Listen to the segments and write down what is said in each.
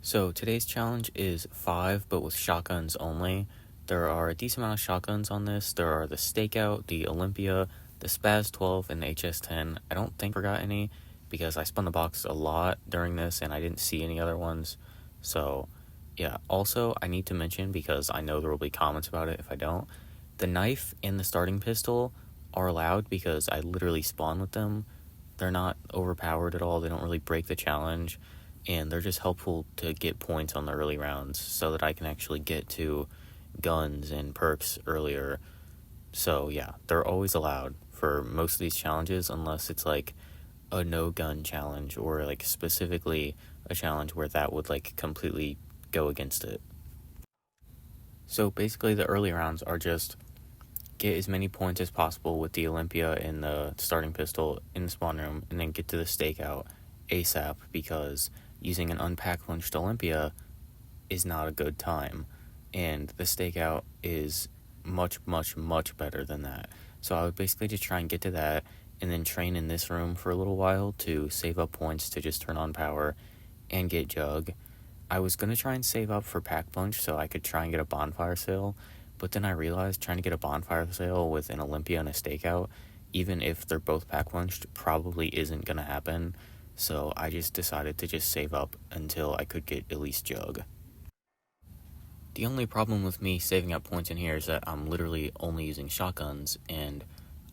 So today's challenge is 5, but with shotguns only. There are a decent amount of shotguns on this. There are the Stakeout, the Olympia, the Spaz 12, and the HS10. I don't think I forgot any because I spun the box a lot during this and I didn't see any other ones. So yeah, also I need to mention, because I know there will be comments about it if I don't, the knife and the starting pistol are allowed because I literally spawn with them. They're not overpowered at all. They don't really break the challenge, and they're just helpful to get points on the early rounds so that I can actually get to guns and perks earlier. So yeah, they're always allowed for most of these challenges unless it's like a no gun challenge or like specifically a challenge where that would like completely go against it. So basically the early rounds are just get as many points as possible with the Olympia and the starting pistol in the spawn room, and then get to the stakeout ASAP, because using an unpack punched Olympia is not a good time, and the stakeout is much, much, much better than that. So I would basically just try and get to that, and then train in this room for a little while to save up points to just turn on power and get jug. I was going to try and save up for pack punch so I could try and get a bonfire sale, but then I realized trying to get a bonfire sale with an Olympia and a stakeout, even if they're both pack punched, probably isn't going to happen. So I just decided to just save up until I could get at least jug. The only problem with me saving up points in here is that I'm literally only using shotguns, and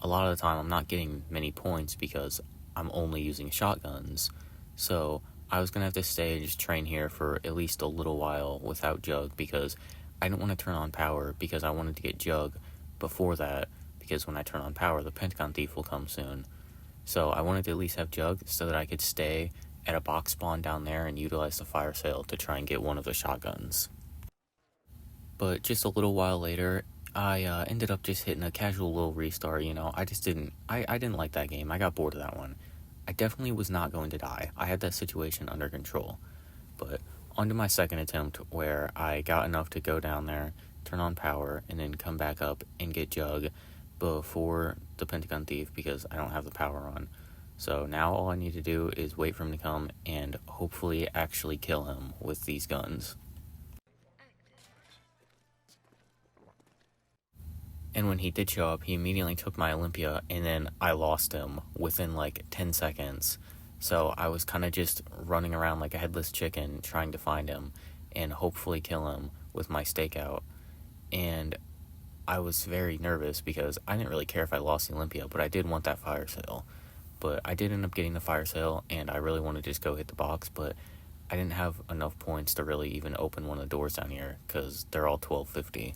a lot of the time I'm not getting many points because I'm only using shotguns. So I was going to have to stay and just train here for at least a little while without jug, because I didn't want to turn on power because I wanted to get jug before that, because when I turn on power the Pentagon thief will come soon. So I wanted to at least have jug so that I could stay at a box spawn down there and utilize the fire sale to try and get one of the shotguns. But just a little while later, I ended up just hitting a casual little restart. I didn't like that game. I got bored of that one. I definitely was not going to die. I had that situation under control. But on to my second attempt, where I got enough to go down there, turn on power, and then come back up and get jug before the Pentagon thief, because I don't have the power on. So now all I need to do is wait for him to come and hopefully actually kill him with these guns. And when he did show up, he immediately took my Olympia, and then I lost him within like 10 seconds. So I was kind of just running around like a headless chicken trying to find him and hopefully kill him with my stakeout. And I was very nervous because I didn't really care if I lost the Olympia, but I did want that fire sale. But I did end up getting the fire sale, and I really wanted to just go hit the box, but I didn't have enough points to really even open one of the doors down here because they're all 1250.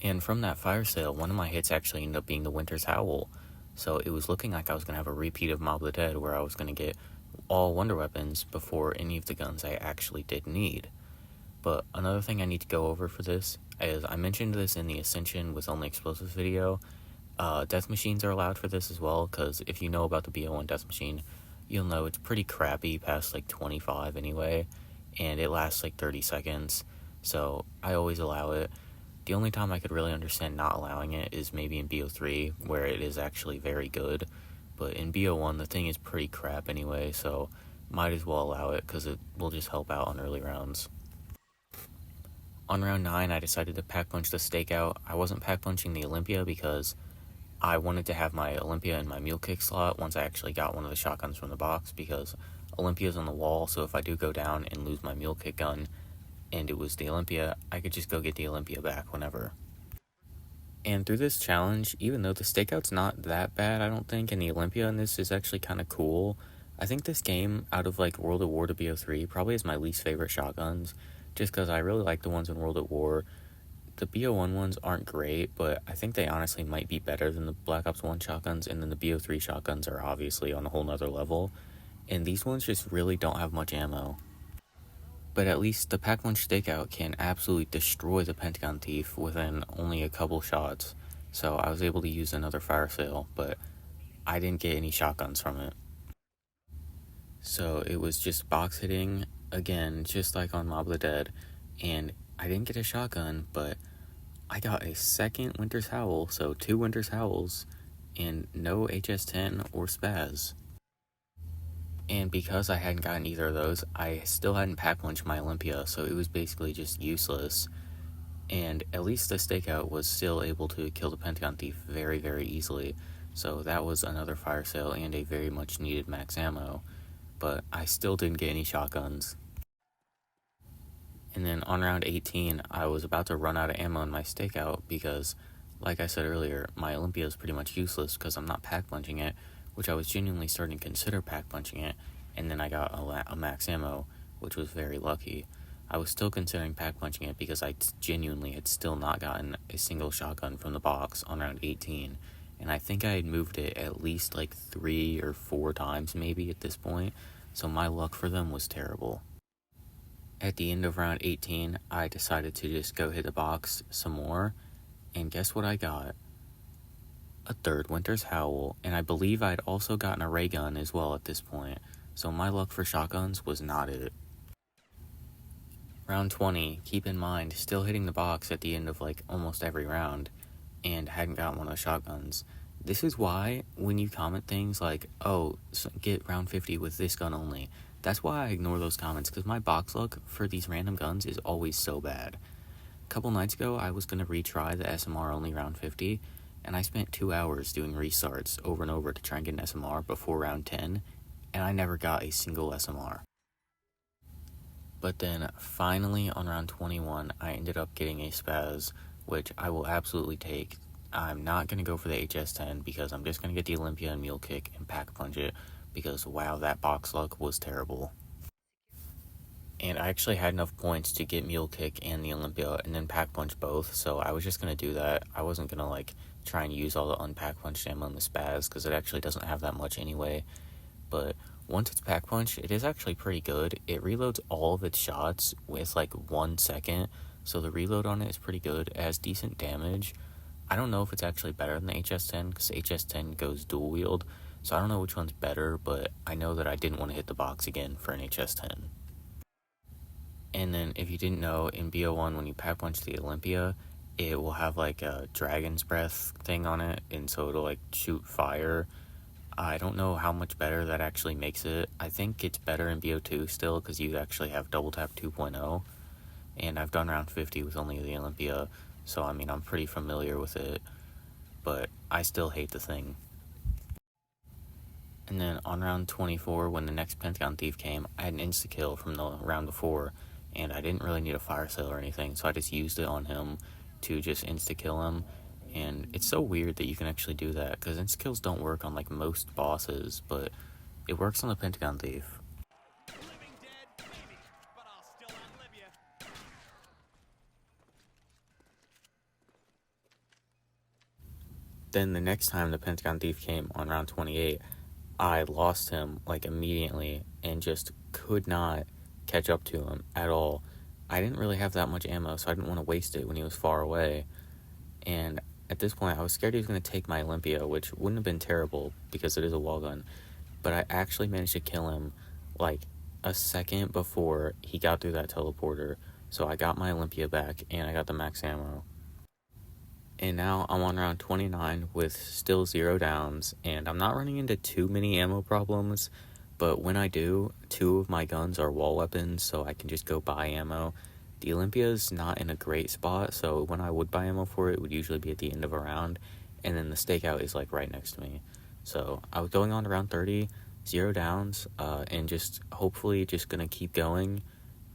And from that fire sale, one of my hits actually ended up being the Winter's Howl. So it was looking like I was going to have a repeat of Mob of the Dead, where I was going to get all wonder weapons before any of the guns I actually did need. But another thing I need to go over for this is, I mentioned this in the Ascension with Only Explosives video. Death machines are allowed for this as well, because if you know about the BO1 death machine, you'll know it's pretty crappy past like 25 anyway, and it lasts like 30 seconds. So I always allow it. The only time I could really understand not allowing it is maybe in BO3, where it is actually very good. But in BO1, the thing is pretty crap anyway, so might as well allow it because it will just help out on early rounds. On round 9, I decided to pack punch the stakeout. I wasn't pack punching the Olympia because I wanted to have my Olympia in my mule kick slot once I actually got one of the shotguns from the box, because Olympia's on the wall, so if I do go down and lose my mule kick gun, and it was the Olympia, I could just go get the Olympia back whenever. And through this challenge, even though the stakeout's not that bad, I don't think, and the Olympia in this is actually kind of cool, I think this game, out of like World at War to BO3, probably is my least favorite shotguns, just because I really like the ones in World at War. The BO1 ones aren't great, but I think they honestly might be better than the Black Ops 1 shotguns, and then the BO3 shotguns are obviously on a whole nother level, and these ones just really don't have much ammo. But at least the pack-punch stakeout can absolutely destroy the Pentagon thief within only a couple shots. So I was able to use another fire sale, but I didn't get any shotguns from it. So it was just box hitting, again, just like on Mob of the Dead, and I didn't get a shotgun, but I got a second Winter's Howl, so 2 Winter's Howls, and no HS10 or Spaz. And because I hadn't gotten either of those, I still hadn't pack punched my Olympia, so it was basically just useless. And at least the Stakeout was still able to kill the Pentagon Thief very, very easily. So that was another fire sale and a very much needed max ammo. But I still didn't get any shotguns. And then on round 18, I was about to run out of ammo in my Stakeout because, like I said earlier, my Olympia is pretty much useless because I'm not pack punching it, which I was genuinely starting to consider pack punching it, and then I got a max ammo, which was very lucky. I was still considering pack punching it because I genuinely had still not gotten a single shotgun from the box on round 18, and I think I had moved it at least like 3 or 4 times maybe at this point, so my luck for them was terrible. At the end of round 18, I decided to just go hit the box some more, and guess what I got? A third Winter's Howl, and I believe I'd also gotten a ray gun as well at this point, so my luck for shotguns was not it. Round 20, keep in mind, still hitting the box at the end of like almost every round, and hadn't gotten one of the shotguns. This is why, when you comment things like, oh, get round 50 with this gun only, that's why I ignore those comments, because my box luck for these random guns is always so bad. A couple nights ago, I was going to retry the SMR only round 50, and I spent 2 hours doing restarts over and over to try and get an SMR before round 10, and I never got a single SMR. But then, finally, on round 21, I ended up getting a Spaz, which I will absolutely take. I'm not going to go for the HS-10 because I'm just going to get the Olympia and Mule Kick and pack punch it, because wow, that box luck was terrible. And I actually had enough points to get Mule Kick and the Olympia and then pack punch both, so I was just going to do that. I wasn't going to like try and use all the unpack punch ammo in the Spaz because it actually doesn't have that much anyway. But once it's pack punch, it is actually pretty good. It reloads all of its shots with like 1 second, so the reload on it is pretty good. It has decent damage. I don't know if it's actually better than the HS-10 because the HS-10 goes dual wield, so I don't know which one's better, but I know that I didn't want to hit the box again for an HS-10. And then, if you didn't know, in BO1, when you pack punch the Olympia, it will have like a dragon's breath thing on it, and so it'll like shoot fire. I don't know how much better that actually makes it. I think it's better in BO2 still, because you actually have double tap 2.0, and I've done round 50 with only the Olympia, so I mean, I'm pretty familiar with it, but I still hate the thing. And then on round 24, when the next Pentagon Thief came, I had an insta-kill from the round before, and I didn't really need a fire sale or anything, so I just used it on him to just insta-kill him. And it's so weird that you can actually do that, because insta-kills don't work on like most bosses, but it works on the Pentagon Thief. Then the next time the Pentagon Thief came on round 28, I lost him like immediately and just could not catch up to him at all. I didn't really have that much ammo, so I didn't want to waste it when he was far away. And at this point, I was scared he was going to take my Olympia, which wouldn't have been terrible because it is a wall gun. But I actually managed to kill him like a second before he got through that teleporter. So I got my Olympia back and I got the max ammo. And now I'm on round 29 with still 0 downs, and I'm not running into too many ammo problems, but when I do, 2 of my guns are wall weapons, so I can just go buy ammo. The Olympia's not in a great spot, so when I would buy ammo for it, it would usually be at the end of a round, and then the Stakeout is like right next to me. So I was going on to round 30, 0 downs, and just hopefully just gonna keep going,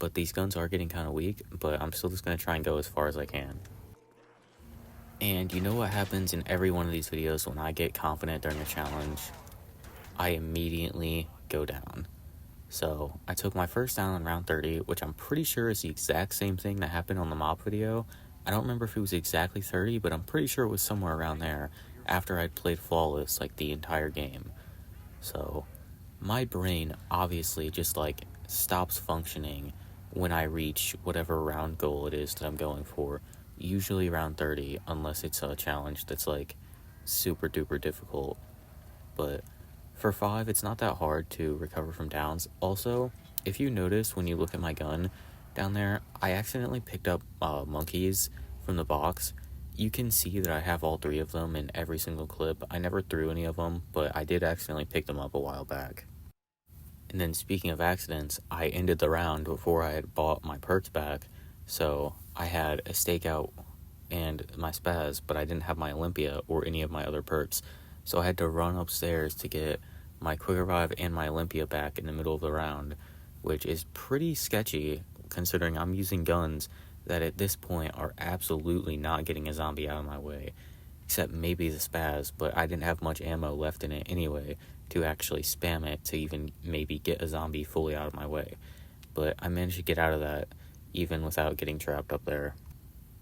but these guns are getting kind of weak, but I'm still just gonna try and go as far as I can. And you know what happens in every one of these videos when I get confident during a challenge? I immediately go down. So I took my first down in round 30, which I'm pretty sure is the exact same thing that happened on the mob video. I don't remember if it was exactly 30, but I'm pretty sure it was somewhere around there after I'd played flawless like the entire game. So my brain obviously just like stops functioning when I reach whatever round goal it is that I'm going for. Usually around 30, unless it's a challenge that's like super duper difficult. But for 5, it's not that hard to recover from downs. Also, if you notice when you look at my gun down there, I accidentally picked up monkeys from the box. You can see that I have all 3 of them in every single clip. I never threw any of them, but I did accidentally pick them up a while back. And then speaking of accidents, I ended the round before I had bought my perks back. So I had a stakeout and my spaz, but I didn't have my Olympia or any of my other perks. So I had to run upstairs to get my quick revive and my Olympia back in the middle of the round, which is pretty sketchy considering I'm using guns that at this point are absolutely not getting a zombie out of my way, except maybe the spaz, but I didn't have much ammo left in it anyway to actually spam it to even maybe get a zombie fully out of my way. But I managed to get out of that even without getting trapped up there.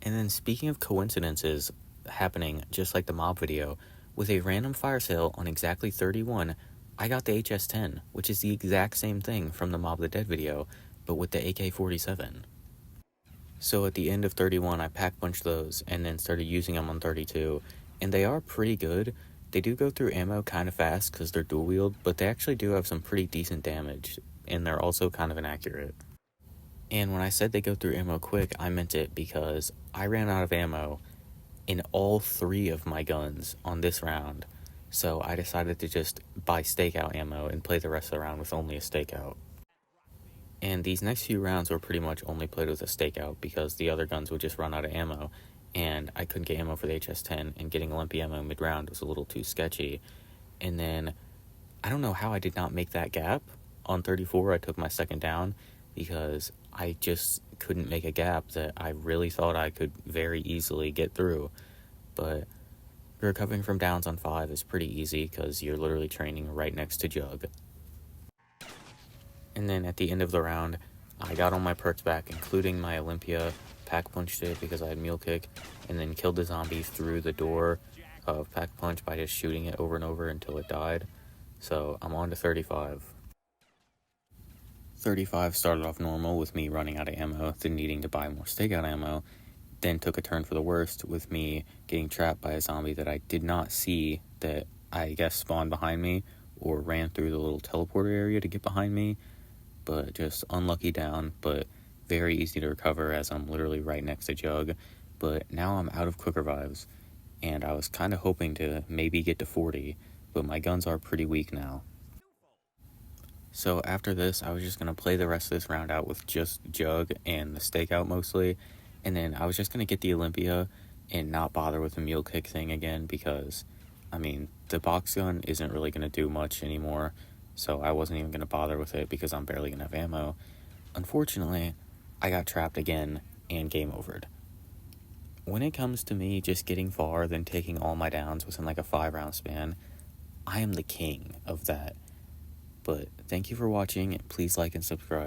And then speaking of coincidences happening just like the mob video, with a random fire sale on exactly 31, I got the HS-10, which is the exact same thing from the Mob of the Dead video, but with the AK-47. So at the end of 31, I pack-punched those, and then started using them on 32, and they are pretty good. They do go through ammo kind of fast because they're dual-wield, but they actually do have some pretty decent damage, and they're also kind of inaccurate. And when I said they go through ammo quick, I meant it because I ran out of ammo in all 3 of my guns on this round, so I decided to just buy stakeout ammo and play the rest of the round with only a stakeout. And these next few rounds were pretty much only played with a stakeout because the other guns would just run out of ammo, and I couldn't get ammo for the HS-10, and getting Olympia ammo mid-round was a little too sketchy. And then, I don't know how I did not make that gap. On 34, I took my second down because I just couldn't make a gap that I really thought I could very easily get through. But recovering from downs on 5 is pretty easy because you're literally training right next to Jug. And then at the end of the round, I got all my perks back, including my Olympia, pack punched it because I had mule kick, and then killed the zombie through the door of pack punch by just shooting it over and over until it died. So I'm on to 35. 35 started off normal with me running out of ammo, then needing to buy more stakeout ammo, then took a turn for the worst with me getting trapped by a zombie that I did not see that I guess spawned behind me or ran through the little teleporter area to get behind me, but just unlucky down, but very easy to recover as I'm literally right next to Jug. But now I'm out of quick revives, and I was kind of hoping to maybe get to 40, but my guns are pretty weak now. So after this, I was just going to play the rest of this round out with just Jug and the stakeout mostly, and then I was just going to get the Olympia and not bother with the mule kick thing again because, I mean, the box gun isn't really going to do much anymore, so I wasn't even going to bother with it because I'm barely going to have ammo. Unfortunately, I got trapped again and game overed. When it comes to me just getting far, then taking all my downs within like a 5-round span, I am the king of that. But thank you for watching, and please like and subscribe.